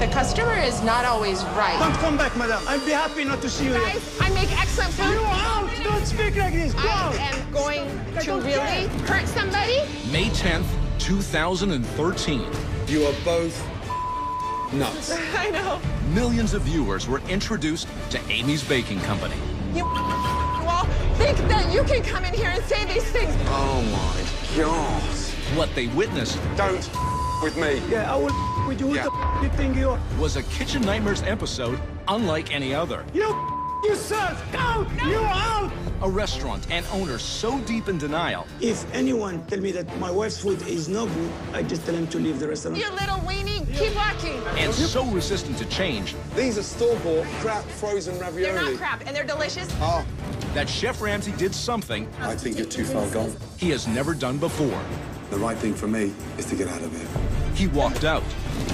The customer is not always right. Don't come back, madam. I'd be happy not to see you here. Guys, I make excellent food. You're out! Don't speak like this. Go I out! am going to don't really care. hurt somebody. May 10th, 2013. You are both nuts. I know. Millions of viewers were introduced to Amy's Baking Company. You all think that you can come in here and say these things. Oh my God. What they witnessed Don't with me. Yeah, I will with you. Who Yeah. the you think you are? was a Kitchen Nightmares episode unlike any other. You suck! Out! You're out! A restaurant and owner so deep in denial, If anyone tell me that my wife's food is no good, I just tell him to leave the restaurant. You little weenie, keep walking. and so resistant to change These are store-bought crap frozen ravioli. They're not crap, and they're delicious. Oh, that Chef Ramsay did something I think you're too far gone. he has never done before. The right thing for me is to get out of here. He walked out.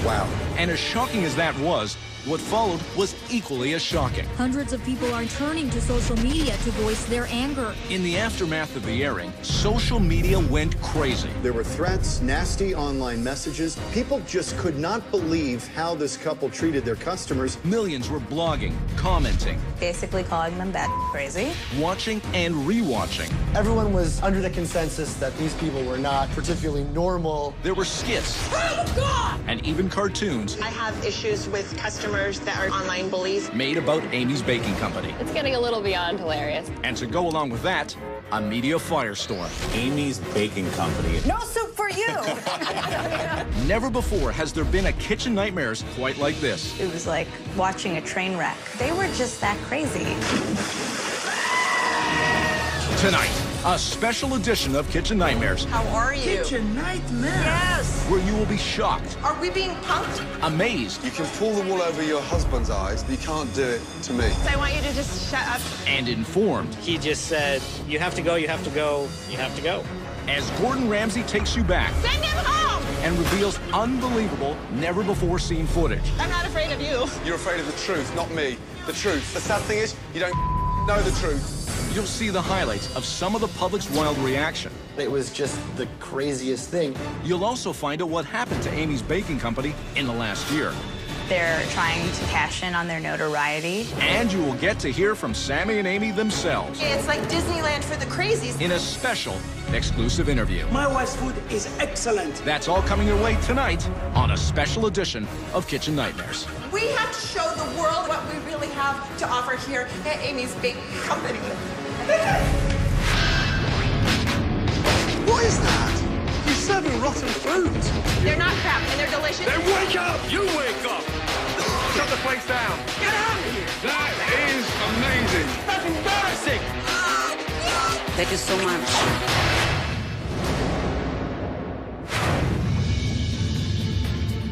Wow. And as shocking as that was, what followed was equally as shocking. Hundreds of people are turning to social media to voice their anger. In the aftermath of the airing, social media went crazy. There were threats, nasty online messages. People just could not believe how this couple treated their customers. Millions were blogging, commenting, Basically calling them bad crazy. watching, and rewatching. Everyone was under the consensus that these people were not particularly normal. There were skits and even cartoons I have issues with customers that are online bullies. made about Amy's Baking Company. It's getting a little beyond hilarious. And to go along with that, a media firestorm. Amy's Baking Company. No soup for you! Never before has there been a Kitchen Nightmares quite like this. It was like watching a train wreck. They were just that crazy. Tonight, a special edition of Kitchen Nightmares, How are you? Kitchen nightmare. Yes. where you will be shocked, Are we being punked? amazed, You can pull the wool over your husband's eyes, but you can't do it to me. I want you to just shut up. and informed He just said, you have to go, you have to go, you have to go. as Gordon Ramsay takes you back Send him home. and reveals unbelievable, never-before-seen footage. I'm not afraid of you. You're afraid of the truth, not me. The truth. The sad thing is, you don't know the truth. You'll see the highlights of some of the public's wild reaction. It was just the craziest thing. You'll also find out what happened to Amy's Baking Company in the last year. They're trying to cash in on their notoriety. And you will get to hear from Sammy and Amy themselves It's like Disneyland for the crazies. in a special, exclusive interview. My wife's food is excellent. That's all coming your way tonight on a special edition of Kitchen Nightmares. We have to show the world what we really have to offer here at Amy's Baking Company. What is that? You're serving rotten food. They're not crap, and they're delicious. Wake up! You wake up! Shut the place down. Get out of here. That is amazing. That's embarrassing. Thank you so much.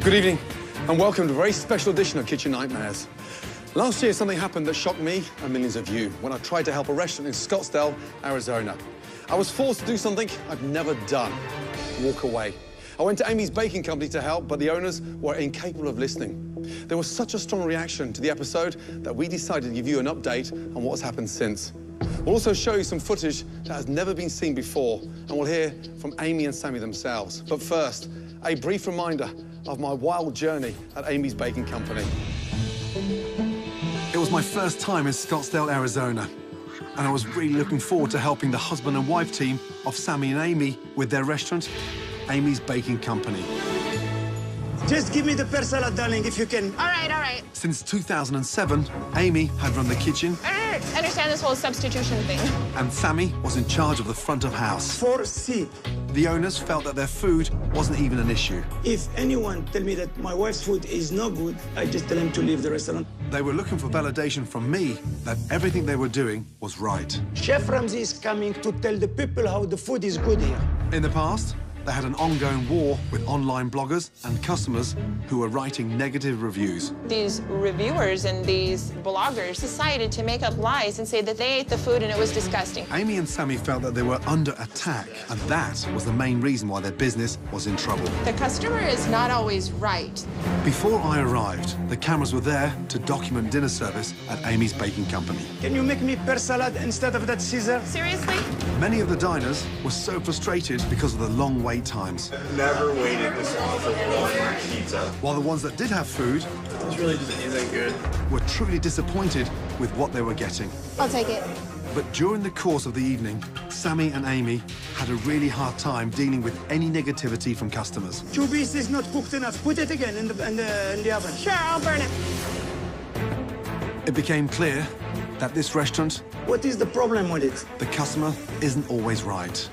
Good evening, and welcome to a very special edition of Kitchen Nightmares. Last year, something happened that shocked me and millions of you when I tried to help a restaurant in Scottsdale, Arizona. I was forced to do something I've never done, walk away. I went to Amy's Baking Company to help, but the owners were incapable of listening. There was such a strong reaction to the episode that we decided to give you an update on what's happened since. We'll also show you some footage that has never been seen before, and we'll hear from Amy and Sammy themselves. But first, a brief reminder of my wild journey at Amy's Baking Company. It was my first time in Scottsdale, Arizona, and I was really looking forward to helping the husband and wife team of Sammy and Amy with their restaurant, Amy's Baking Company. Just give me the pear salad, darling, if you can. All right, all right. Since 2007, Amy had run the kitchen, I understand this whole substitution thing. and Sammy was in charge of the front of house. 4C. The owners felt that their food wasn't even an issue. If anyone tell me that my wife's food is no good, I just tell him to leave the restaurant. They were looking for validation from me that everything they were doing was right. Chef Ramsay is coming to tell the people how the food is good here. In the past, they had an ongoing war with online bloggers and customers who were writing negative reviews. These reviewers and these bloggers decided to make up lies and say that they ate the food and it was disgusting. Amy and Sammy felt that they were under attack, and that was the main reason why their business was in trouble. The customer is not always right. Before I arrived, the cameras were there to document dinner service at Amy's Baking Company. Can you make me pear salad instead of that Caesar? Seriously? Many of the diners were so frustrated because of the long wait wait times. I've never waited this long for one pizza. While the ones that did have food This really doesn't taste good. were truly disappointed with what they were getting. I'll take it. But during the course of the evening, Sammy and Amy had a really hard time dealing with any negativity from customers. 2 pieces not cooked enough. Put it again in the oven. Sure, I'll burn it. It became clear that this restaurant, What is the problem with it? the customer isn't always right.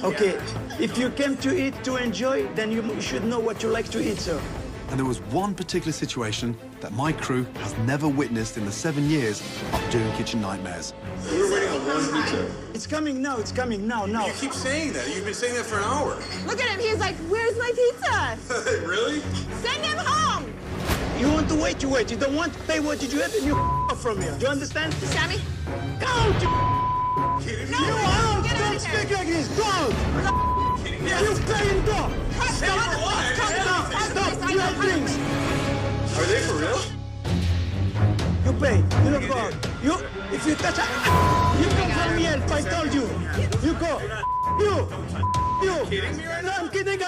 Okay, if you came to eat to enjoy, then you should know what you like to eat, sir. And there was one particular situation that my crew has never witnessed in the 7 years of doing Kitchen Nightmares. We were waiting on one pizza. It's coming now, now. You keep saying that. You've been saying that for an hour. Look at him. He's like, where's my pizza? Really? Send him home. You want to wait, you wait. You don't want to pay what did you have and you from here. Do you understand? Sammy, Go! Kidding me? No, Out! get out Don't of speak here. like this! Go out! Kidding me? You pay and go! Stop! You have drinks! Are they for real? You pay. You don't go out. You, if you touch you come from me help, I told you. You go. You. Kidding me right No, now? I'm kidding.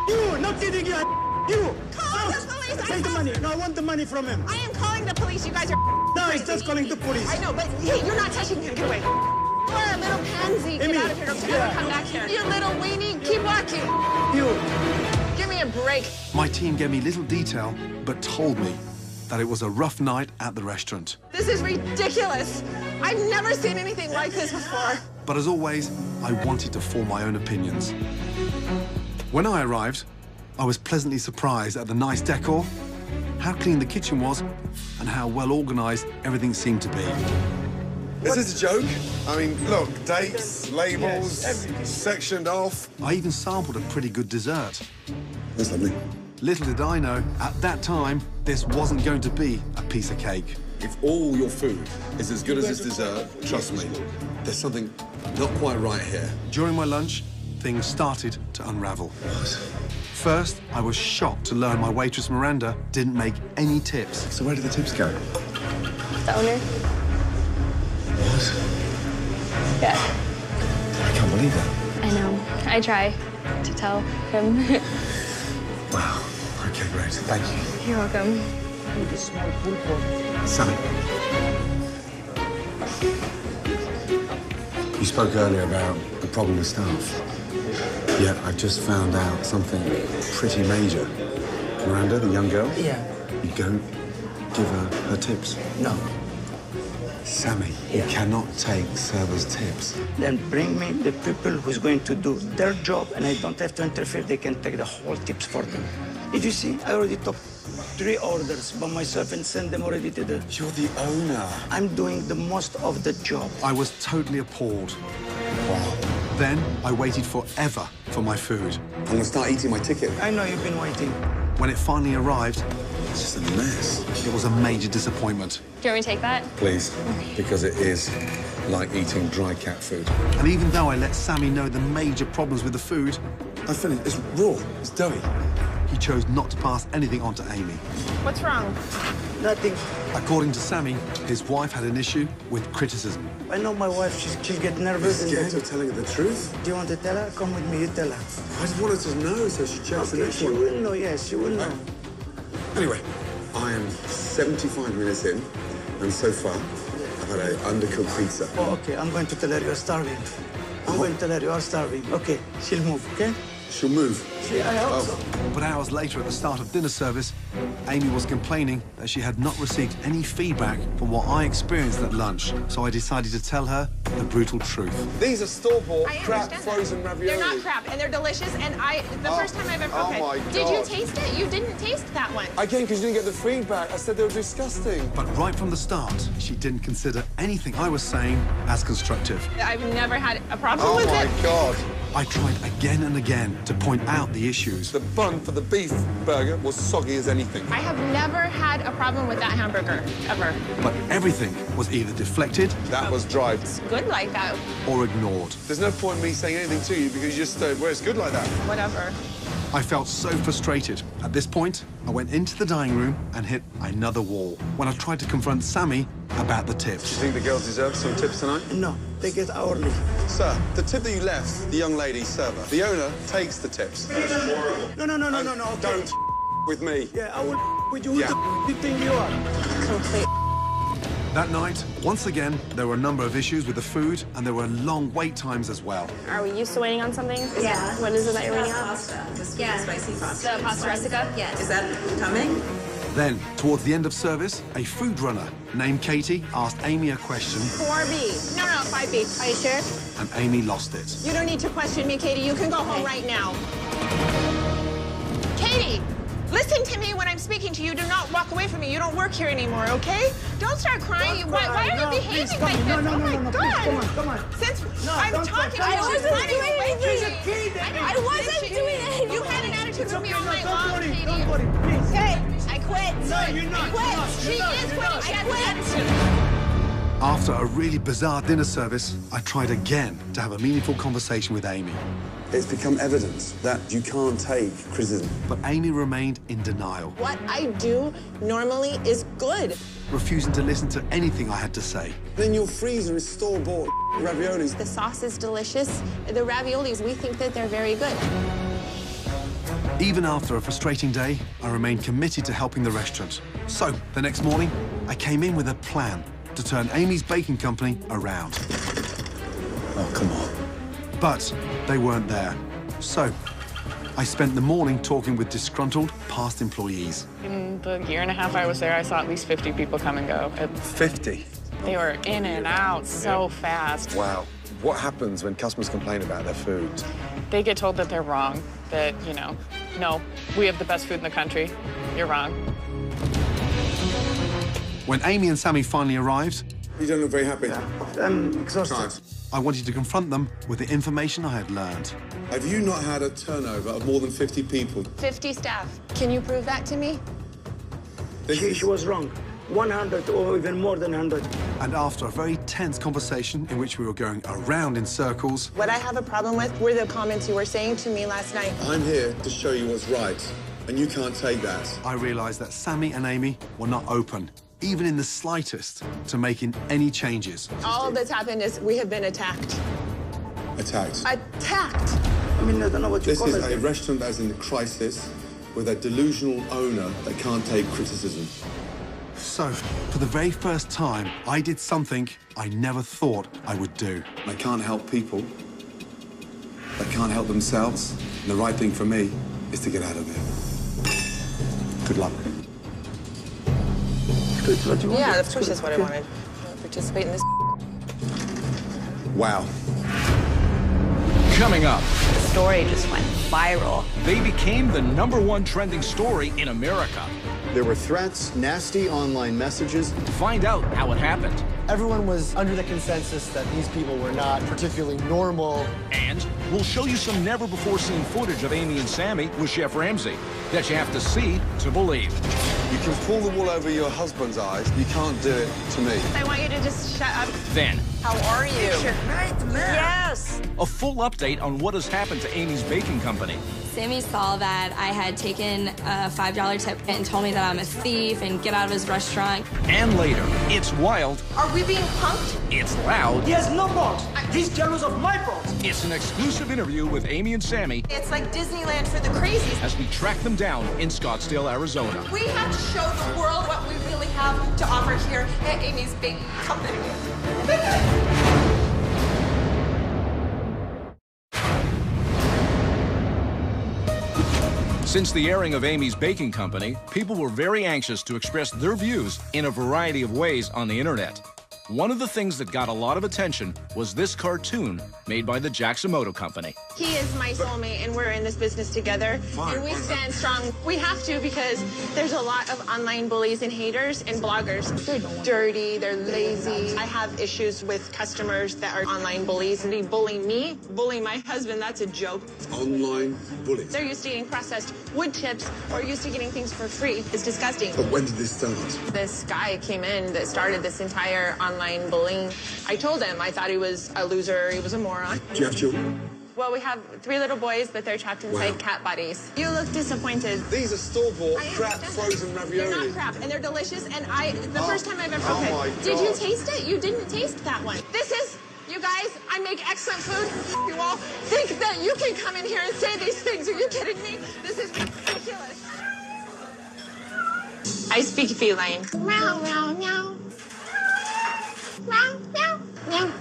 You, not kidding you. You. Call the police. Take the money. No, I want the money from him. I am calling the police. You guys are No, crazy. he's just calling the police. I know, but hey, you're not touching him. Get away. You're a little pansy. Get Amy, out of here. Don't ever come back here. You little weenie. Keep walking. You. Give me a break. My team gave me little detail, but told me that it was a rough night at the restaurant. This is ridiculous. I've never seen anything like this before. But as always, I wanted to form my own opinions. When I arrived, I was pleasantly surprised at the nice decor, how clean the kitchen was, and how well organized everything seemed to be. Is this a joke? I mean, look, dates, labels, sectioned off. I even sampled a pretty good dessert. That's lovely. Little did I know, at that time, this wasn't going to be a piece of cake. If all your food is as good as this dessert, trust me, there's something not quite right here. During my lunch, things started to unravel. First, I was shocked to learn my waitress Miranda didn't make any tips. So where did the tips go? The owner? What? Yeah. I can't believe that. I know. I try to tell him. Wow. Okay, great. Thank you. You're welcome. Sammy. You spoke earlier about the problem with staff. Yet I've just found out something pretty major. Miranda, the young girl? Yeah. You don't give her tips. No. Sammy, you cannot take servers' tips. Then bring me the people who's going to do their job and I don't have to interfere. They can take the whole tips for them. Did you see? I already took 3 orders by myself and sent them already to the... You're the owner. I'm doing the most of the job. I was totally appalled. Wow. Then I waited forever for my food. I'm gonna start eating my ticket. I know you've been waiting. When it finally arrived, It's just a mess. it was a major disappointment. Do you want me to take that? Please, because it is like eating dry cat food. And even though I let Sammy know the major problems with the food, I finished. It's raw. It's doughy. he chose not to pass anything on to Amy. What's wrong? Nothing. According to Sammy, his wife had an issue with criticism. I know my wife, she'll get nervous. And Scared of telling her the truth? do you want to tell her? Come with me, you tell her. I just wanted to know so she checks the Okay, next she one. will know, yes, she will know. Anyway, I am 75 minutes in, and so far, I've had an undercooked pizza. Oh, okay, I'm going to tell her you're starving. I'm going to tell her you are starving. Okay, she'll move, okay? She'll move. I hope so. But hours later, at the start of dinner service, Amy was complaining that she had not received any feedback from what I experienced at lunch. So I decided to tell her the brutal truth. These are store-bought I crap understand frozen that. ravioli. They're not crap, and they're delicious, and the first time I've ever... oh okay. my Did you God. taste it? You didn't taste that one. Again, because you didn't get the feedback. I said they were disgusting. But right from the start, she didn't consider anything I was saying as constructive. I've never had a problem Oh with my it. God. I tried again and again to point out the issues. The bun for the beef burger was soggy as anything. I have never had a problem with that hamburger, ever. But everything was either deflected That was dry. Good like that. or ignored. There's no point in me saying anything to you because you just well, it's good like that. Whatever. I felt so frustrated. At this point, I went into the dining room and hit another wall when I tried to confront Sammy about the tips. Do you think the girls deserve some tips tonight? No, they get hourly. Sir, the tip that you left the young lady server, the owner takes the tips. No. Okay. Don't with me. Yeah, I will with you. Who Yeah. the you think you are? Complete. That night, once again, there were a number of issues with the food, and there were long wait times as well. Are we used to waiting on something? Yeah. What is it that you're waiting on? Pasta. The spicy pasta. The pasta rustica? Yes. Is that coming? Then, towards the end of service, a food runner named Katie asked Amy a question, 4B. No, 5B. Are you sure? and Amy lost it. You don't need to question me, Katie. You can go home right now. Katie, listen to me when I'm speaking to you. Do not walk away from me. You don't work here anymore, okay? Don't start crying. Why are you behaving like this? No, oh my God. Come on. Since I'm don't talking, cry. I wasn't doing anything. She's a kid. I wasn't doing anything. You had an attitude with me all night long, Katie. Don't worry, please. Okay, I quit. No, you're not. I quit. She is quitting. She has an attitude. After a really bizarre dinner service, I tried again to have a meaningful conversation with Amy. It's become evident that you can't take criticism. But Amy remained in denial, What I do normally is good. refusing to listen to anything I had to say. Then your freezer is store-bought raviolis. The sauce is delicious. The raviolis, we think that they're very good. Even after a frustrating day, I remained committed to helping the restaurant. So, the next morning, I came in with a plan to turn Amy's baking company around. Oh, come on. But they weren't there. So, I spent the morning talking with disgruntled past employees. In the year and a half I was there, I saw at least 50 people come and go. 50? They were in and out so fast. Wow. What happens when customers complain about their food? They get told that they're wrong, that, you know, no, we have the best food in the country. You're wrong. When Amy and Sammy finally arrived, You don't look very happy. I'm exhausted. I wanted to confront them with the information I had learned. Have you not had a turnover of more than 50 people? 50 staff. Can you prove that to me? She was wrong. 100 or even more than 100. And after a very tense conversation in which we were going around in circles, What I have a problem with were the comments you were saying to me last night. I'm here to show you what's right, and you can't take that. I realized that Sammy and Amy were not open, even in the slightest, to making any changes. All that's happened is we have been attacked. Attacked. Attacked. I mean, I don't know what you This call is it. a restaurant that's in crisis with a delusional owner that can't take criticism. So, for the very first time, I did something I never thought I would do. They can't help people. They can't help themselves. And the right thing for me is to get out of here. Good luck. Yeah, of course that's what I wanted. Participate in this. Wow. Coming up, The story just went viral. they became the #1 trending story in America. There were threats, nasty online messages. Find out how it happened. Everyone was under the consensus that these people were not particularly normal. And we'll show you some never-before-seen footage of Amy and Sammy with Chef Ramsay that you have to see to believe. You can pull the wool over your husband's eyes. You can't do it to me. I want you to just shut up. Then, How are you? Yes. a full update on what has happened to Amy's baking company. Sammy saw that I had taken a $5 tip and told me that I'm a thief and get out of his restaurant. And later, it's wild, Are we being punked? it's loud, He has no box. He's jealous of my box. it's an exclusive interview with Amy and Sammy It's like Disneyland for the crazies. as we track them down in Scottsdale, Arizona. We have to show the world what we really have to offer here at Amy's Baking Company. Since the airing of Amy's Baking Company, people were very anxious to express their views in a variety of ways on the internet. One of the things that got a lot of attention was this cartoon made by the Jaximoto Company. He is my soulmate, and we're in this business together. And we stand strong. We have to because there's a lot of online bullies and haters and bloggers. They're dirty, they're lazy. I have issues with customers that are online bullies, and they bully me, bully my husband. That's a joke. Online bullies. They're used to eating processed wood chips or used to getting things for free. It's disgusting. But when did this start? This guy came in that started this entire online bullying. I told him I thought he was a loser, he was a moron. Do you have children? Well, we have 3 little boys, but they're trapped inside cat bodies. You look disappointed. These are store-bought crap frozen ravioli. They're not crap, and they're delicious. And the first time I've ever my cooked. Did you God. taste it? You didn't taste that one. This is, you guys, I make excellent food. You all think that you can come in here and say these things. Are you kidding me? This is ridiculous. I speak feline. Meow, meow, meow. Meow, meow, meow.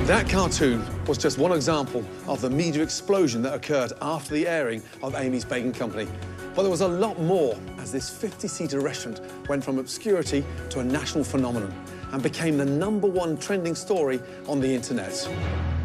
That cartoon was just one example of the media explosion that occurred after the airing of Amy's Baking Company. But there was a lot more as this 50-seater restaurant went from obscurity to a national phenomenon and became the #1 trending story on the internet.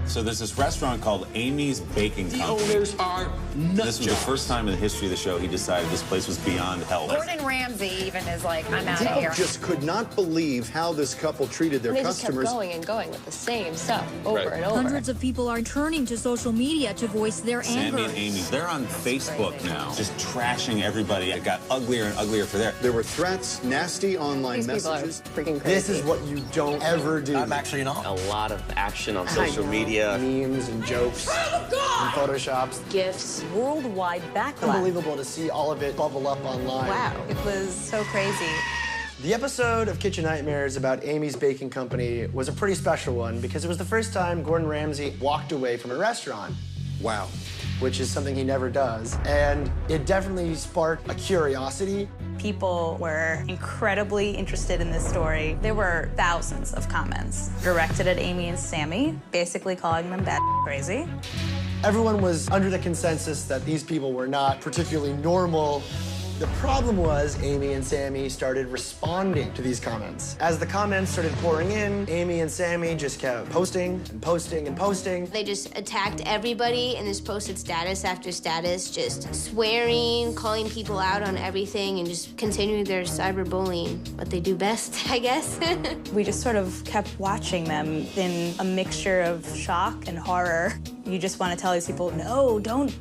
So there's this restaurant called Amy's Baking Company. The owners are nuts. This was the first time in the history of the show he decided this place was beyond health. Gordon Ramsay even is like, I'm out of People here. just could not believe how this couple treated their They customers. just kept going and going with the same stuff over and over. Hundreds of people are turning to social media to voice their anger. Sandy and Amy, they're on Facebook now, just trashing everybody. It got uglier and uglier for there. There were threats, nasty online These people are messages. freaking crazy. This is what you don't ever do. I'm actually not. A lot of action on social media. Memes and jokes and photoshops. Gifts, worldwide backlash. Unbelievable to see all of it bubble up online. Wow, it was so crazy. The episode of Kitchen Nightmares about Amy's Baking Company was a pretty special one because it was the first time Gordon Ramsay walked away from a restaurant. Wow. Which is something he never does. And it definitely sparked a curiosity. People were incredibly interested in this story. There were thousands of comments directed at Amy and Sammy, basically calling them bad crazy. Everyone was under the consensus that these people were not particularly normal. The problem was Amy and Sammy started responding to these comments. As the comments started pouring in, Amy and Sammy just kept posting and posting and posting. They just attacked everybody and just posted status after status, just swearing, calling people out on everything, and just continuing their cyberbullying. What they do best, I guess. We just sort of kept watching them in a mixture of shock and horror. You just want to tell these people, no, don't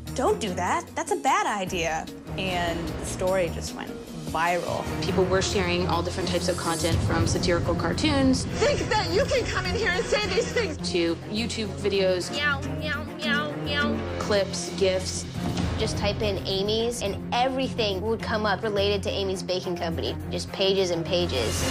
do that. That's a bad idea. And the story just went viral. People were sharing all different types of content, from satirical cartoons Think that you can come in here and say these things. to YouTube videos, Meow, meow, meow, meow. clips, GIFs. Just type in Amy's and everything would come up related to Amy's Baking Company. Just pages and pages.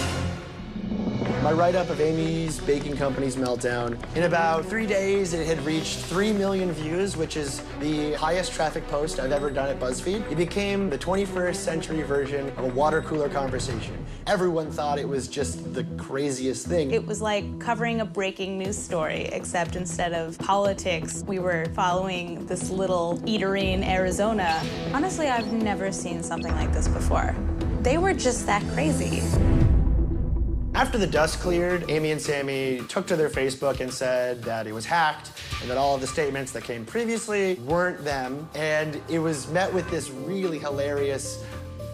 My write-up of Amy's Baking Company's meltdown. In about 3 days, it had reached 3 million views, which is the highest traffic post I've ever done at BuzzFeed. It became the 21st century version of a water cooler conversation. Everyone thought it was just the craziest thing. It was like covering a breaking news story, except instead of politics, we were following this little eatery in Arizona. Honestly, I've never seen something like this before. They were just that crazy. After the dust cleared, Amy and Sammy took to their Facebook and said that it was hacked and that all of the statements that came previously weren't them. And it was met with this really hilarious,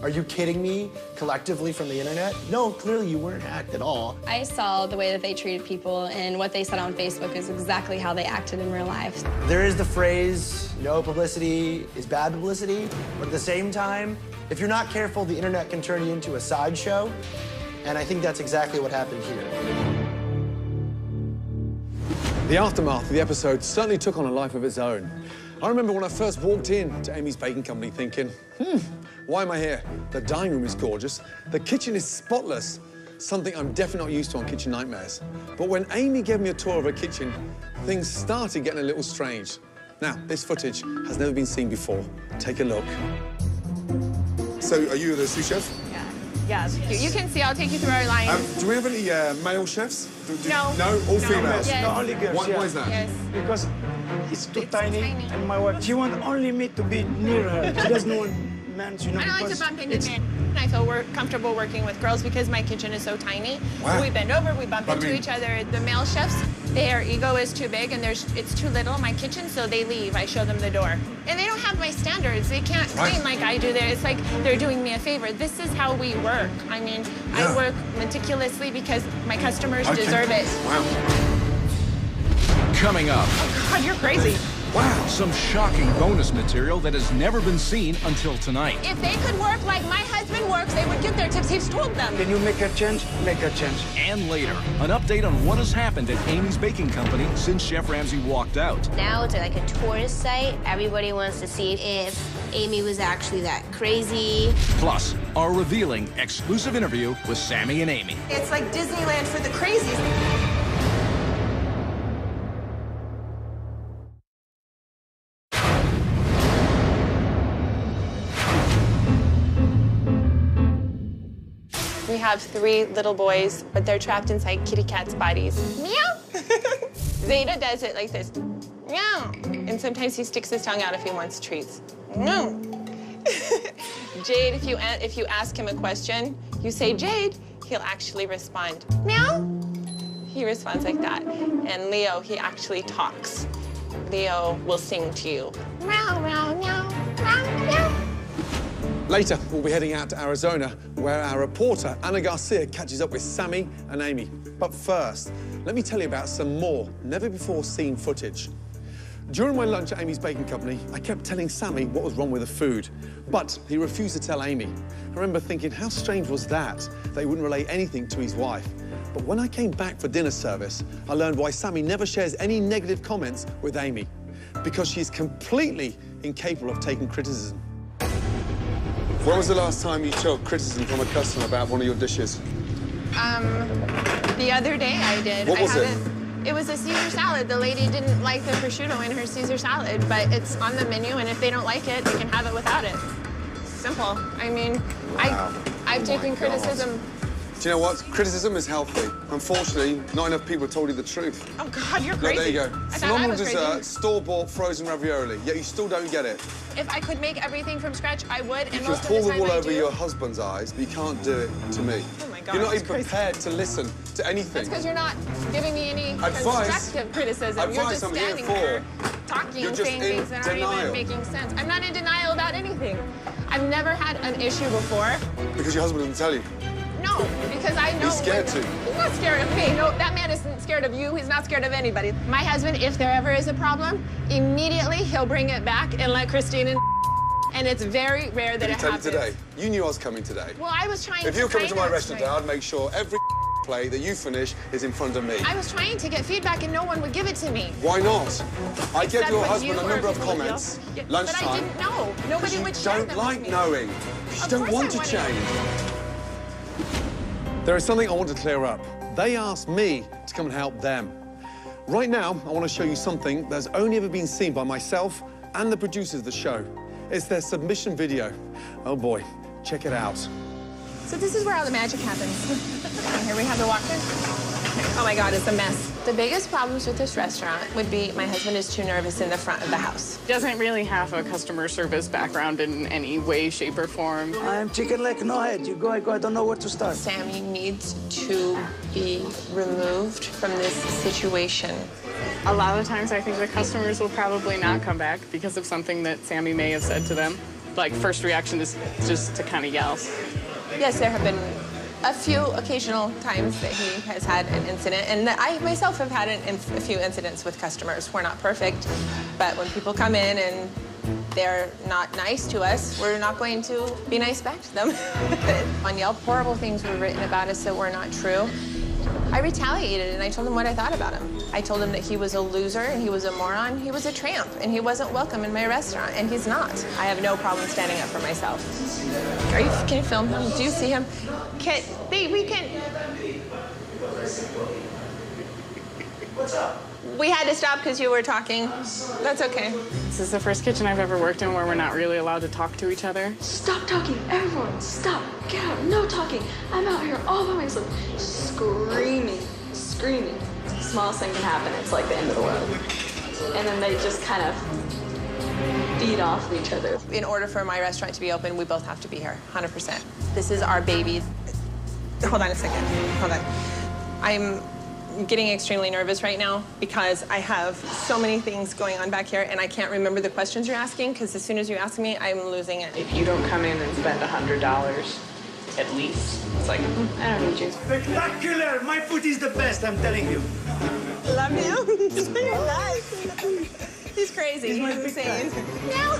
"Are you kidding me?" collectively from the internet. No, clearly you weren't hacked at all. I saw the way that they treated people, and what they said on Facebook is exactly how they acted in real life. There is the phrase, no publicity is bad publicity, but at the same time, if you're not careful, the internet can turn you into a sideshow. And I think that's exactly what happened here. The aftermath of the episode certainly took on a life of its own. I remember when I first walked in to Amy's Baking Company thinking, why am I here? The dining room is gorgeous. The kitchen is spotless. Something I'm definitely not used to on Kitchen Nightmares. But when Amy gave me a tour of her kitchen, things started getting a little strange. Now, this footage has never been seen before. Take a look. So, are you the sous chef? Yeah, you can see. I'll take you through our line. Do we have any male chefs? No. No? All females? Yes. No, only girls. Why is that? Yes. Because it's too tiny, and my wife, she wants only me to be near her. She doesn't want men, you know. I don't like to because bump into it's- men. I feel comfortable working with girls because my kitchen is so tiny. Wow. We bend over, we bump into each other. The male chefs, their ego is too big and it's too little in my kitchen, so they leave. I show them the door. And they don't have my standards. They can't clean like I do there. It's like they're doing me a favor. This is how we work. I mean, I work meticulously because my customers deserve it. Wow. Coming up. Oh, God, you're crazy. Wow, some shocking bonus material that has never been seen until tonight. If they could work like my husband works, they would get their tips. He's told them. Can you make a change? Make a change. And later, an update on what has happened at Amy's Baking Company since Chef Ramsay walked out. Now it's like a tourist site. Everybody wants to see if Amy was actually that crazy. Plus, our revealing exclusive interview with Sammy and Amy. It's like Disneyland for the crazies. We have 3 little boys, but they're trapped inside kitty cat's bodies. Meow! Zeta does it like this. Meow! And sometimes he sticks his tongue out if he wants treats. Meow! Jade, if you ask him a question, you say, Jade, he'll actually respond, meow! He responds like that. And Leo, he actually talks. Leo will sing to you. Meow, meow, meow, meow, meow. Later, we'll be heading out to Arizona, where our reporter, Ana Garcia, catches up with Sammy and Amy. But first, let me tell you about some more never-before-seen footage. During my lunch at Amy's Baking Company, I kept telling Sammy what was wrong with the food, but he refused to tell Amy. I remember thinking, how strange was that he wouldn't relay anything to his wife. But when I came back for dinner service, I learned why Sammy never shares any negative comments with Amy, because she's completely incapable of taking criticism. When was the last time you took criticism from a customer about one of your dishes? The other day I did. What was it? It was a Caesar salad. The lady didn't like the prosciutto in her Caesar salad, but it's on the menu, and if they don't like it, they can have it without it. Simple. I mean, I've taken criticism. Do you know what? Criticism is healthy. Unfortunately, not enough people told you the truth. Oh, God, you're crazy. There you go. I thought I Phenomenal was dessert, crazy. store-bought frozen ravioli, yet you still don't get it. If I could make everything from scratch, I would, and You can most of pull the the time wool I over do. your husband's eyes, but you can't do it to me. Oh, my God, You're not that's even crazy. prepared to listen to anything. That's because you're not giving me any Advice. constructive criticism. You're Advice just I'm here standing for. there talking, You're just saying in things that aren't even denial. making sense. I'm not in denial about anything. I've never had an issue before. Because your husband didn't tell you. No, because I know. He's scared too. He's not scared of me. No, that man isn't scared of you. He's not scared of anybody. My husband, if there ever is a problem, immediately he'll bring it back and let Christine in. And it's very rare that Did he it tell you happens. today? You knew I was coming today. Well, I was trying If to you were coming to find my out restaurant tonight. today, I'd make sure every plate that you finish is in front of me. I was trying to get feedback and no one would give it to me. Why not? I gave Said your what husband you a or number of people would feel. comments, Yeah, lunchtime. But I didn't know. Nobody would share don't them like with me. knowing. You Of don't course want I to wanted- change. There is something I want to clear up. They asked me to come and help them. Right now, I want to show you something that's only ever been seen by myself and the producers of the show. It's their submission video. Oh boy, check it out. So this is where all the magic happens. And here we have the walkthrough. Oh my God, it's a mess. The biggest problems with this restaurant would be my husband is too nervous in the front of the house. Doesn't really have a customer service background in any way, shape, or form. I'm chicken leg, no head. You go, I go, I don't know where to start. Sammy needs to be removed from this situation. A lot of times I think the customers will probably not come back because of something that Sammy may have said to them. Like, first reaction is just to kind of yell. Yes, there have been a few occasional times that he has had an incident, and that I myself have had a few incidents with customers. We're not perfect, but when people come in and they're not nice to us, we're not going to be nice back to them. On Yelp, horrible things were written about us that were not true. I retaliated and I told him what I thought about him. I told him that he was a loser and he was a moron, he was a tramp, and he wasn't welcome in my restaurant, and he's not. I have no problem standing up for myself. Can you film him? Do you see him? What's up? We had to stop because you were talking. That's okay. This is the first kitchen I've ever worked in where we're not really allowed to talk to each other. Stop talking, everyone, stop, get out, no talking. I'm out here all by myself, screaming. Smallest thing can happen, it's like the end of the world. And then they just kind of feed off of each other. In order for my restaurant to be open, we both have to be here, 100%. This is our baby. Hold on a second, hold on. I'm getting extremely nervous right now because I have so many things going on back here and I can't remember the questions you're asking because as soon as you ask me, I'm losing it. If you don't come in and spend $100 at least, it's like, I don't need you. Spectacular! My food is the best, I'm telling you. Love you. He's crazy. crazy. He's insane. No.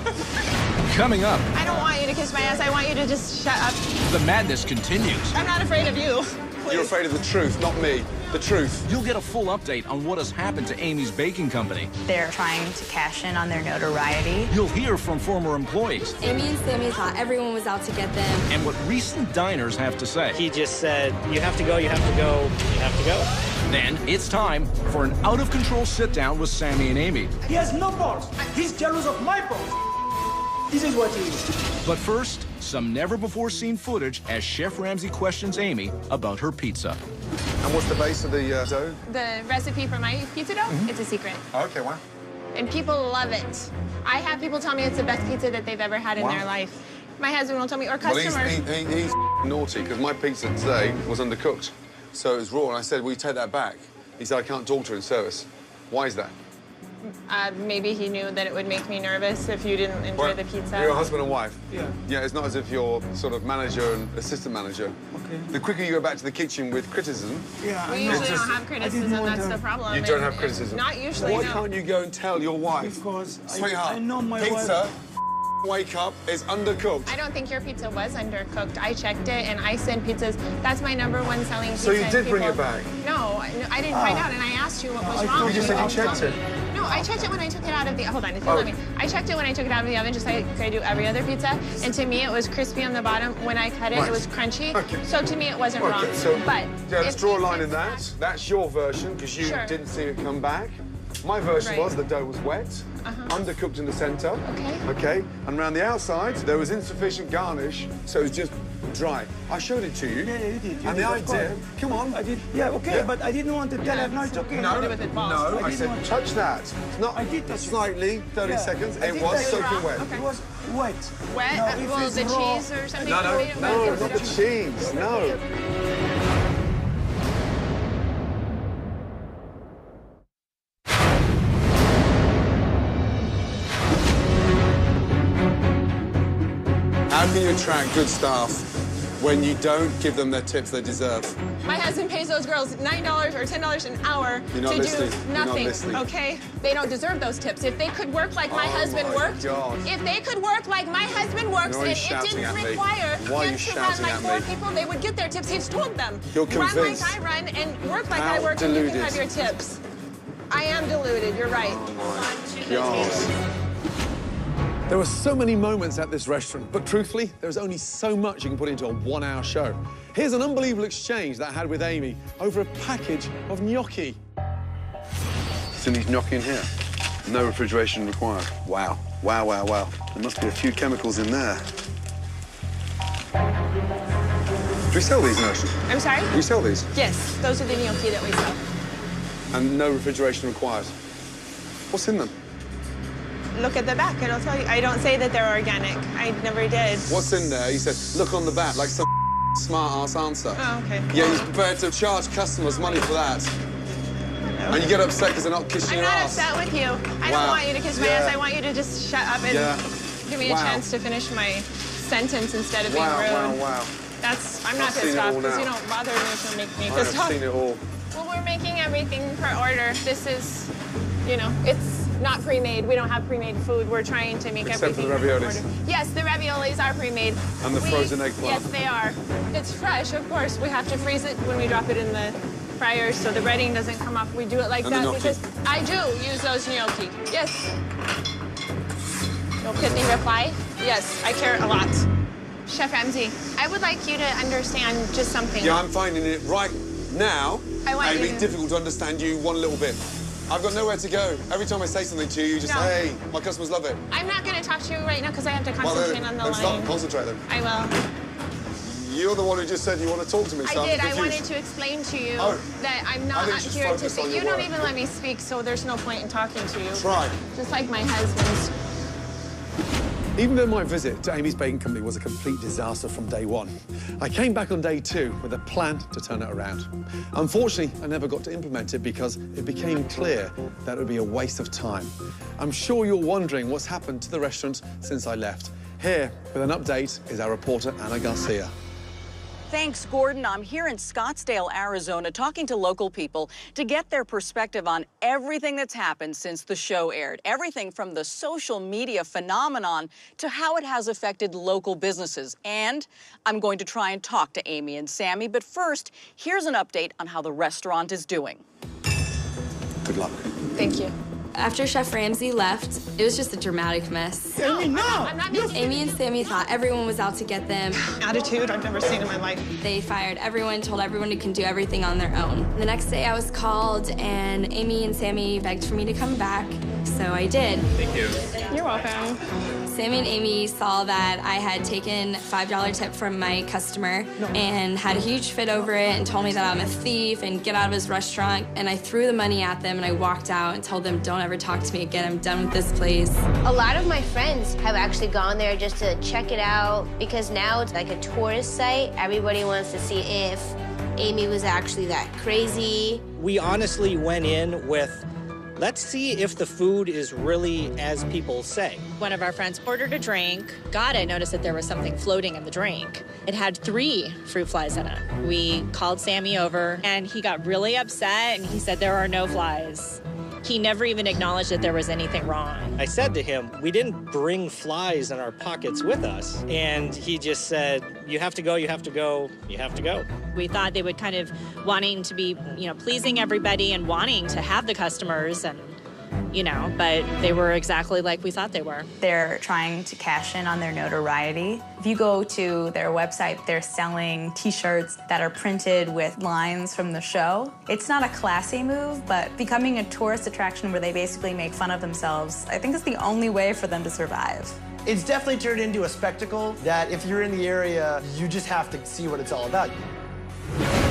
Coming up, I don't want you to kiss my ass. I want you to just shut up. the madness continues. I'm not afraid of you. You're afraid of the truth, not me. The truth. You'll get a full update on what has happened to Amy's Baking Company. They're trying to cash in on their notoriety. You'll hear from former employees Amy and Sammy thought everyone was out to get them. and what recent diners have to say. He just said, you have to go, you have to go, you have to go. Then it's time for an out-of-control sit-down with Sammy and Amy. He has no balls. He's jealous of my balls. This is what he is. But first, some never-before-seen footage as Chef Ramsay questions Amy about her pizza. And what's the base of the dough? The recipe for my pizza dough, it's a secret. Okay, wow. And people love it. I have people tell me it's the best pizza that they've ever had in their life. My husband will tell me, or customers. Well, he's naughty, because my pizza today was undercooked. So it was raw, and I said, will you take that back? He said, I can't talk to her in service. Why is that? Maybe he knew that it would make me nervous if you didn't enjoy the pizza. You're a husband and wife. Yeah. Yeah, it's not as if you're sort of manager and assistant manager. Okay. The quicker you go back to the kitchen with criticism... Yeah, we usually don't have criticism, that's the problem. You don't have criticism? Not usually, Why no. can't you go and tell your wife? Because Sweetheart, I know my pizza, wife. wake up, is undercooked. I don't think your pizza was undercooked. I checked it, and I send pizzas. That's my #1 selling pizza. So you did bring people... it back? No, I didn't find out, and I asked you what was wrong. You just said you checked it. No, I checked it when I took it out of the... Hold on, if you let me. I checked it when I took it out of the oven, just like I do every other pizza. And to me, it was crispy on the bottom. When I cut it, it was crunchy. Okay. So to me, it wasn't wrong. So, but yeah, let's draw a line in that. That's your version, because you didn't see it come back. My version was the dough was wet, undercooked in the center. Okay. Okay. And around the outside, there was insufficient garnish, so it was just dry. I showed it to you. Yeah, you did. And the idea, come on. I did. Yeah, okay, but I didn't want to tell her, no, it's okay. No, I said touch that. It's not. I did touch slightly, 30 seconds. It was soaking wet. It was wet. Wet? No, Well, the cheese or something? No, not the cheese. No. How can you attract good staff when you don't give them their tips they deserve? My husband pays those girls $9 or $10 an hour You're not to listening. do You're not nothing, listening. okay? They don't deserve those tips. If they could work like my husband worked, if they could work like my husband works, Why are you and it shouting didn't at me? require Why are him you to run shouting like at 4 me? people, they would get their tips. He's told them. You're Run convinced. like I run and work like How I work, and you can deluded. have your tips. I am deluded, you're right. There were so many moments at this restaurant, but truthfully, there's only so much you can put into a 1-hour show. Here's an unbelievable exchange that I had with Amy over a package of gnocchi. Still need gnocchi in here. No refrigeration required. Wow. Wow, wow, wow. There must be a few chemicals in there. Do we sell these, Nurse? I'm sorry? Do we sell these? Yes, those are the gnocchi that we sell. And no refrigeration required. What's in them? Look at the back, it'll tell you. I don't say that they're organic. I never did. What's in there? He said, look on the back, like some smart-ass answer. Oh, okay. Yeah, he's prepared to charge customers money for that. And you get upset because they're not kissing I'm your not ass. upset with you. I don't want you to kiss my ass. I want you to just shut up and give me a chance to finish my sentence instead of being rude. Wow. I'm not pissed off because you don't bother me to make me pissed off. I've seen it all. Well, we're making everything per order. This is, it's not pre-made. We don't have pre-made food. We're trying to make Except for everything the per raviolis. order. Yes, the raviolis are pre-made. And the frozen eggplant. Yes, they are. It's fresh, of course. We have to freeze it when we drop it in the fryer so the breading doesn't come off. We do it like that because I do use those gnocchi. Yes. No pithy reply? Yes, I care a lot. Chef Ramsay, I would like you to understand just something. Yeah, I'm finding it right now. It'd be difficult to understand you one little bit. I've got nowhere to go. Every time I say something to you, you just say, hey, my customers love it. I'm not going to talk to you right now because I have to concentrate on the line. Stop, concentrate then. I will. You're the one who just said you want to talk to me, so I did. I'm I confused. wanted to explain to you Oh. that I'm not think you should here to focus say. on You your don't work. even let me speak, so there's no point in talking to you. Try. Just like my husband's. Even though my visit to Amy's Baking Company was a complete disaster from day one, I came back on day 2 with a plan to turn it around. Unfortunately, I never got to implement it because it became clear that it would be a waste of time. I'm sure you're wondering what's happened to the restaurant since I left. Here, with an update, is our reporter, Anna Garcia. Thanks, Gordon. I'm here in Scottsdale, Arizona, talking to local people to get their perspective on everything that's happened since the show aired. Everything from the social media phenomenon to how it has affected local businesses. And I'm going to try and talk to Amy and Sammy. But first, here's an update on how the restaurant is doing. Good luck. Thank you. After Chef Ramsay left, it was just a dramatic mess. Amy, no! I'm not Amy and Sammy thought everyone was out to get them. Attitude I've never seen in my life. They fired everyone, told everyone they can do everything on their own. The next day I was called and Amy and Sammy begged for me to come back, so I did. Thank you. You're welcome. Sammy and Amy saw that I had taken a $5 tip from my customer and had a huge fit over it and told me that I'm a thief and get out of his restaurant. And I threw the money at them and I walked out and told them, don't ever talk to me again. I'm done with this place. A lot of my friends have actually gone there just to check it out because now it's like a tourist site. Everybody wants to see if Amy was actually that crazy. We honestly went in with, let's see if the food is really as people say. One of our friends ordered a drink. God, I noticed that there was something floating in the drink. It had 3 fruit flies in it. We called Sammy over, and he got really upset, and he said there are no flies. He never even acknowledged that there was anything wrong. I said to him, we didn't bring flies in our pockets with us. And he just said, you have to go, you have to go, you have to go. We thought they would kind of wanting to be, pleasing everybody and wanting to have the customers and, but they were exactly like we thought they were. They're trying to cash in on their notoriety. If you go to their website, they're selling T-shirts that are printed with lines from the show. It's not a classy move, but becoming a tourist attraction where they basically make fun of themselves, I think is the only way for them to survive. It's definitely turned into a spectacle that if you're in the area, you just have to see what it's all about.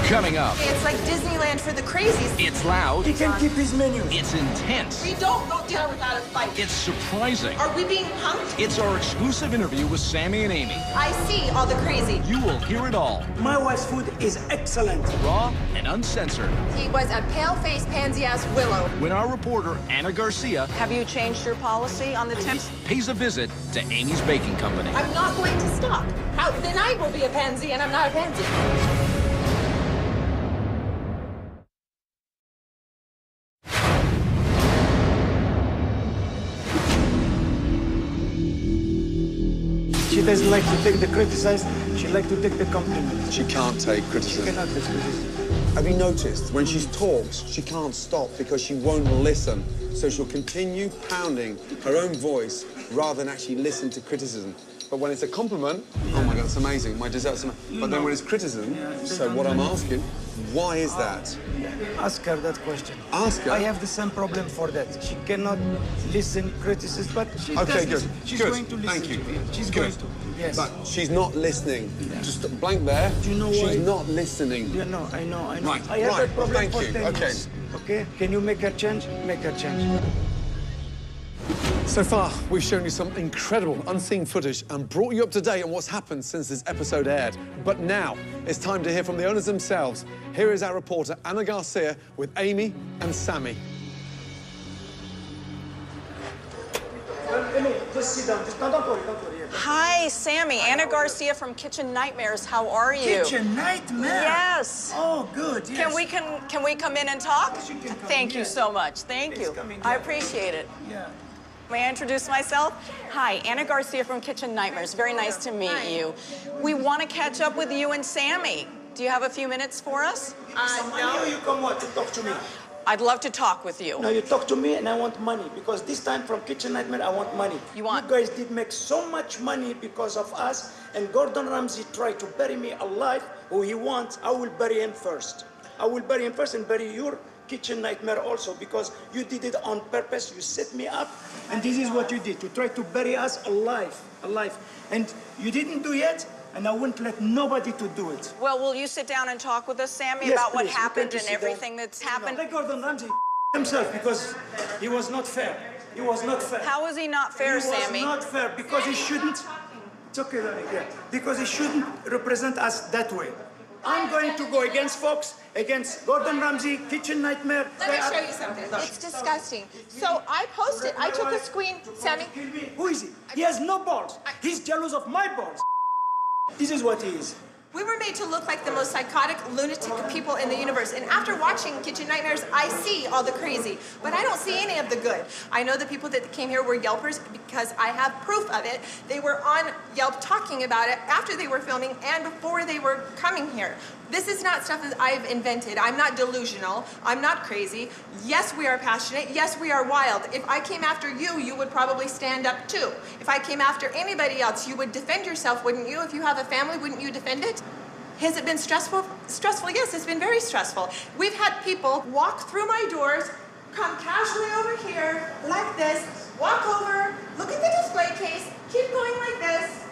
Coming up, It's like Disneyland for the crazies. it's loud. He can keep his menu. It's intense. We don't go down without a fight. It's surprising. Are we being punked? It's our exclusive interview with Sammy and Amy. I see all the crazy. You will hear it all. My wife's food is excellent. Raw and uncensored. He was a pale-faced pansy-ass willow. When our reporter, Anna Garcia, Have you changed your policy on the tips? pays a visit to Amy's Baking Company. I'm not going to stop. Then I will be a pansy, and I'm not a pansy. She doesn't like to take the criticism. She likes to take the compliment. She can't take She criticism. cannot take criticism. Have you noticed when she talks, she can't stop because she won't listen. So she'll continue pounding her own voice rather than actually listen to criticism. But when it's a compliment, oh my God, it's amazing. My dessert's amazing. But then when it's criticism, so what I'm asking, why is that? Ask her that question. Ask her? I have the same problem for that. She cannot listen criticism, but she Okay, does good. listen. She's Good. going to listen Thank you. to it. She's Good. going to. Yes. But she's not listening. Just blank there. Do you know she's why? not listening. Yeah, no, I know. Right, I have right. that problem Thank for you. 10 Okay. years. Okay? Can you make her change? Make her change. So far, we've shown you some incredible unseen footage and brought you up to date on what's happened since this episode aired. But now, it's time to hear from the owners themselves. Here is our reporter, Anna Garcia, with Amy and Sammy. Just sit down. Don't worry. Hi, Sammy. Anna Garcia from Kitchen Nightmares. How are you? Kitchen Nightmare? Yes. Oh, good, yes. Can we come in and talk? She can come Thank in, you yes. so much. Thank Please you. come in, I yeah. appreciate it. Yeah. May I introduce myself? Hi, Anna Garcia from Kitchen Nightmares. Very nice to meet you. We want to catch up with you and Sammy. Do you have a few minutes for us? No. You come what? To talk to me. I'd love to talk with you. No, you talk to me and I want money because this time from Kitchen Nightmare I want money. You guys did make so much money because of us, and Gordon Ramsay tried to bury me alive. Who he wants, I will bury him first. I will bury him first and bury your Kitchen Nightmare also because you did it on purpose. You set me up, and this is what you did to try to bury us alive. And you didn't do yet, and I wouldn't let nobody to do it. Well, will you sit down and talk with us, Sammy, Yes, about what please. You happened can and sit down. everything that's happened? Let Gordon Ramsay himself because he was not fair. He was not fair. How is he not fair, Sammy? He was not fair because he shouldn't. It's okay, darling. Yeah. Because he shouldn't represent us that way. I'm going to go against Fox, against Gordon Ramsay, Kitchen Nightmare. Let me show you something. It's disgusting. So I posted. I took a screen. Sammy. Who is he? He has no balls. He's jealous of my balls. This is what he is. We were made to look like the most psychotic, lunatic people in the universe. And after watching Kitchen Nightmares, I see all the crazy, but I don't see any of the good. I know the people that came here were Yelpers because I have proof of it. They were on Yelp talking about it after they were filming and before they were coming here. This is not stuff that I've invented. I'm not delusional. I'm not crazy. Yes, we are passionate. Yes, we are wild. If I came after you, you would probably stand up too. If I came after anybody else, you would defend yourself, wouldn't you? If you have a family, wouldn't you defend it? Has it been stressful? Stressful, yes, it's been very stressful. We've had people walk through my doors, come casually over here, like this, walk over, look at the display case, keep going like this,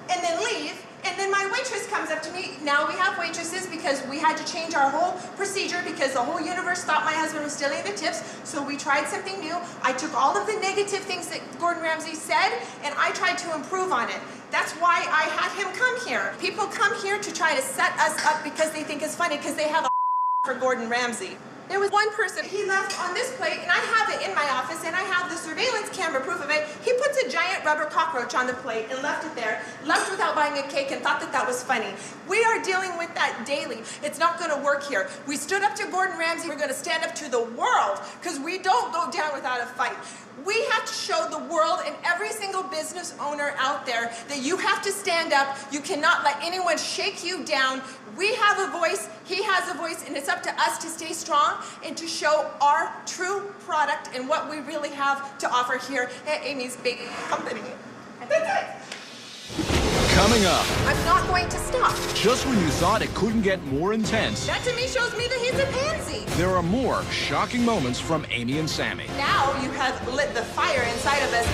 and then leave. And then my waitress comes up to me. Now we have waitresses because we had to change our whole procedure because the whole universe thought my husband was stealing the tips. So we tried something new. I took all of the negative things that Gordon Ramsay said and I tried to improve on it. That's why I had him come here. People come here to try to set us up because they think it's funny because they have a for Gordon Ramsay. There was one person, he left on this plate, and I have it in my office, and I have the surveillance camera proof of it. He puts a giant rubber cockroach on the plate and left it there, left without buying a cake and thought that that was funny. We are dealing with that daily. It's not gonna work here. We stood up to Gordon Ramsay, we're gonna stand up to the world, because we don't go down without a fight. We have to show the world and every single business owner out there that you have to stand up. You cannot let anyone shake you down. We have a voice, he has a voice, and it's up to us to stay strong and to show our true product and what we really have to offer here at Amy's Baking Company. That's it. Coming up. I'm not going to stop. Just when you thought it couldn't get more intense, That to me shows me that he's a pansy. there are more shocking moments from Amy and Sammy. Now you have lit the fire inside of us.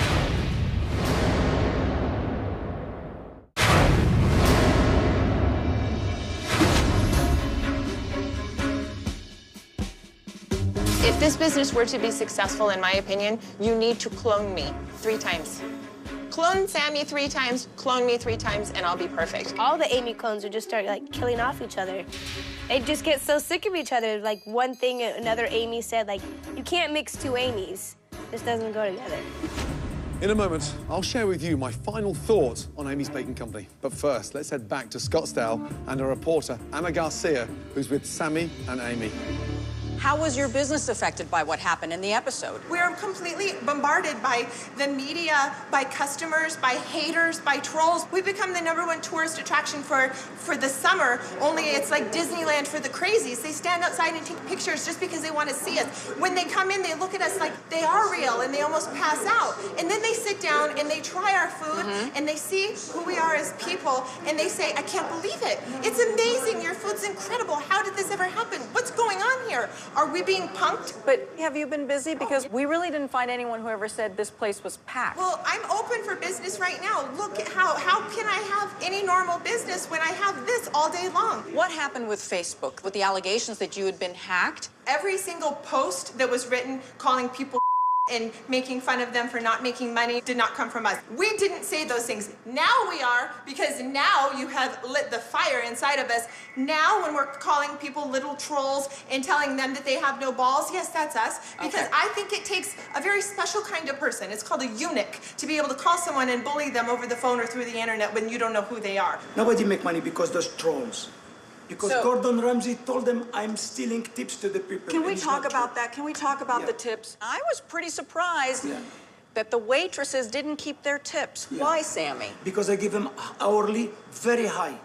If this business were to be successful, in my opinion, you need to clone me 3 times. Clone Sammy 3 times, clone me 3 times, and I'll be perfect. All the Amy clones would just start like killing off each other. They just get so sick of each other. Like one thing another Amy said, like, you can't mix 2 Amys. This doesn't go together. In a moment, I'll share with you my final thoughts on Amy's Baking Company. But first, let's head back to Scottsdale and our reporter, Anna Garcia, who's with Sammy and Amy. How was your business affected by what happened in the episode? We're completely bombarded by the media, by customers, by haters, by trolls. We've become the #1 tourist attraction for the summer, only it's like Disneyland for the crazies. They stand outside and take pictures just because they want to see us. When they come in, they look at us like they are real and they almost pass out. And then they sit down and they try our food and they see who we are as people and they say, I can't believe it. It's amazing. Your food's incredible. How did this ever happen? What's going on here? Are we being punked? But have you been busy? Because we really didn't find anyone who ever said this place was packed. Well, I'm open for business right now. Look at how can I have any normal business when I have this all day long? What happened with Facebook, with the allegations that you had been hacked? Every single post that was written calling people and making fun of them for not making money did not come from us. We didn't say those things. Now we are, because now you have lit the fire inside of us. Now when we're calling people little trolls and telling them that they have no balls, yes, that's us. Because I think it takes a very special kind of person. It's called a eunuch, to be able to call someone and bully them over the phone or through the internet when you don't know who they are. Nobody make money because those trolls. Because Gordon Ramsay told them I'm stealing tips to the people. Can we talk about that? Can we talk about the tips? I was pretty surprised that the waitresses didn't keep their tips. Why, Sammy? Because I give them hourly very high.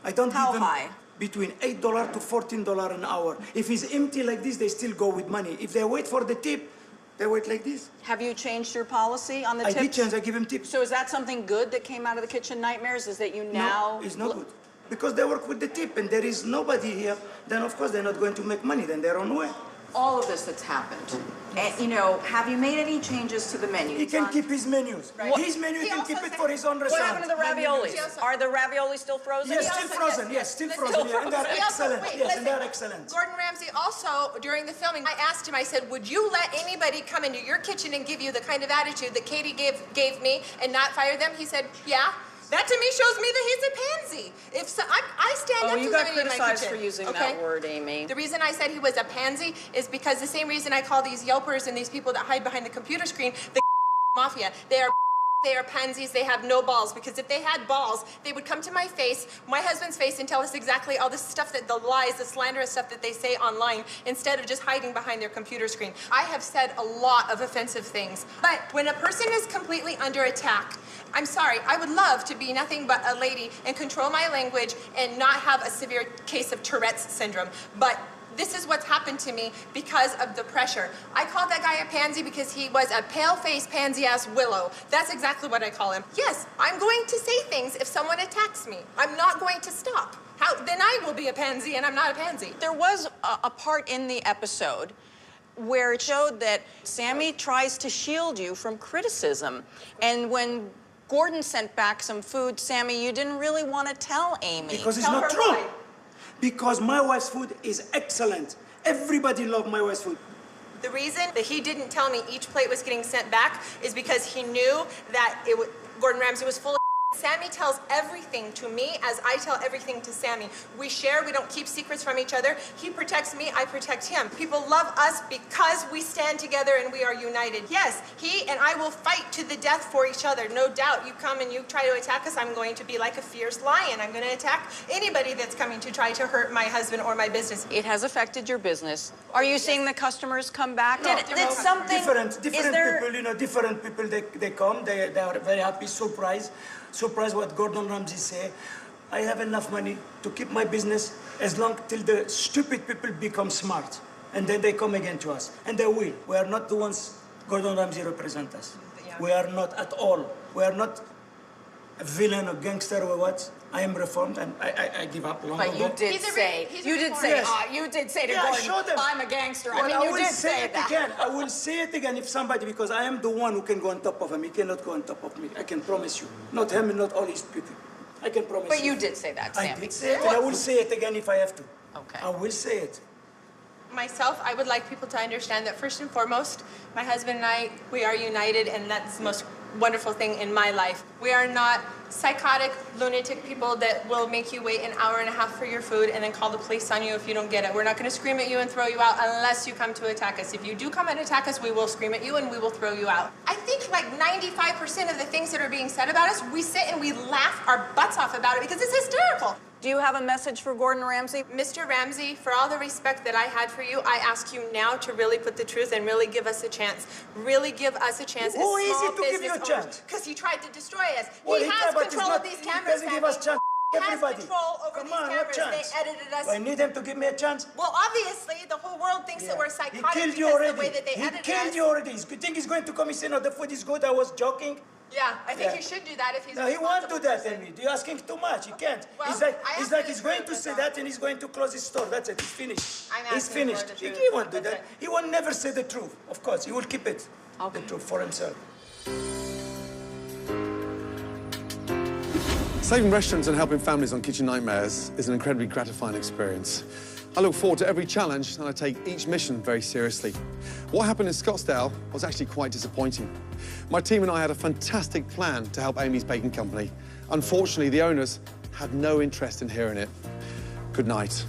I don't How give them high? between $8 to $14 an hour. If it's empty like this, they still go with money. If they wait for the tip, they wait like this. Have you changed your policy on the tips? I did change, I give them tips. So is that something good that came out of the Kitchen Nightmares, is that you now... No, it's not good. Because they work with the tip and there is nobody here, then of course they're not going to make money, then their own way. All of this that's happened, and, you know, have you made any changes to the menu? He can keep his menus. Right. His menu, he can keep it for his own What restaurant. happened to the raviolis? Are the raviolis still frozen? Yes, still frozen, yes, still frozen. Yeah, and they're excellent, yes, and they're excellent. Gordon Ramsay also, during the filming, I asked him, I said, would you let anybody come into your kitchen and give you the kind of attitude that Katie gave me and not fire them? He said, yeah. That to me shows me that he's a pansy. If so, I stand up to you got somebody in my criticized kitchen. for using that word, Amy. The reason I said he was a pansy is because the same reason I call these Yelpers and these people that hide behind the computer screen the mafia. They are They are pansies, they have no balls, because if they had balls, they would come to my face, my husband's face, and tell us exactly all the stuff that the lies, the slanderous stuff that they say online, instead of just hiding behind their computer screen. I have said a lot of offensive things, but when a person is completely under attack, I'm sorry, I would love to be nothing but a lady and control my language and not have a severe case of Tourette's syndrome, but this is what's happened to me because of the pressure. I called that guy a pansy because he was a pale-faced, pansy-ass willow. That's exactly what I call him. Yes, I'm going to say things if someone attacks me. I'm not going to stop. Then I will be a pansy, and I'm not a pansy. There was a part in the episode where it showed that Sammy tries to shield you from criticism. And when Gordon sent back some food, Sammy, you didn't really want to tell Amy. Because it's not true. Because my wife's food is excellent. Everybody loves my wife's food. The reason that he didn't tell me each plate was getting sent back is because he knew that Gordon Ramsay was full of Sammy tells everything to me as I tell everything to Sammy. We share, we don't keep secrets from each other. He protects me, I protect him. People love us because we stand together and we are united. Yes, he and I will fight to the death for each other, no doubt. You come and you try to attack us, I'm going to be like a fierce lion. I'm going to attack anybody that's coming to try to hurt my husband or my business. It has affected your business. Are you seeing the customers come back? No, Did something... Different people, different people, they come, they are very happy, surprised what Gordon Ramsay say. I have enough money to keep my business as long till the stupid people become smart. And then they come again to us. And they will. We are not the ones Gordon Ramsay represent us. Yeah. We are not at all. We are not a villain or gangster or what. I am reformed and I give up long ago. But you did say to Gordon, I'm a gangster. Well, I mean, you did say that. Again. I will say it again if somebody, because I am the one who can go on top of him. He cannot go on top of me. I can promise you. Not him and not all his people. I can promise you. But you did say that, Sammy. I did say it, and I will say it again if I have to. Okay. I will say it. Myself, I would like people to understand that first and foremost, my husband and I, we are united, and that's the most wonderful thing in my life. We are not psychotic, lunatic people that will make you wait an hour and a half for your food and then call the police on you if you don't get it. We're not going to scream at you and throw you out unless you come to attack us. If you do come and attack us, we will scream at you and we will throw you out. I think like 95% of the things that are being said about us, we sit and we laugh our butts off about it because it's hysterical. Do you have a message for Gordon Ramsay? Mr. Ramsay, for all the respect that I had for you, I ask you now to really put the truth and really give us a chance. Really give us a chance. Who is it to give you a chance? Because he tried to destroy us. Well, he has control of these cameras. He doesn't give us chance. Everybody. He has control over these cameras. They edited us. I need him to give me a chance. Well, obviously, the whole world thinks that we're psychotic. He killed you already. The way that they edited us. He killed you already. You think he's going to come and say, no, the food is good? I was joking. Yeah, I think he should do that if he's No, he won't do that, Amy. You're asking too much. He can't. Well, he's like he's going to say that and he's going to close his store. That's it. He's finished. He's finished. He won't do that. He will never say the truth. Of course, he will keep it. The truth for himself. Saving restaurants and helping families on Kitchen Nightmares is an incredibly gratifying experience. I look forward to every challenge and I take each mission very seriously. What happened in Scottsdale was actually quite disappointing. My team and I had a fantastic plan to help Amy's Baking Company. Unfortunately, the owners had no interest in hearing it. Good night.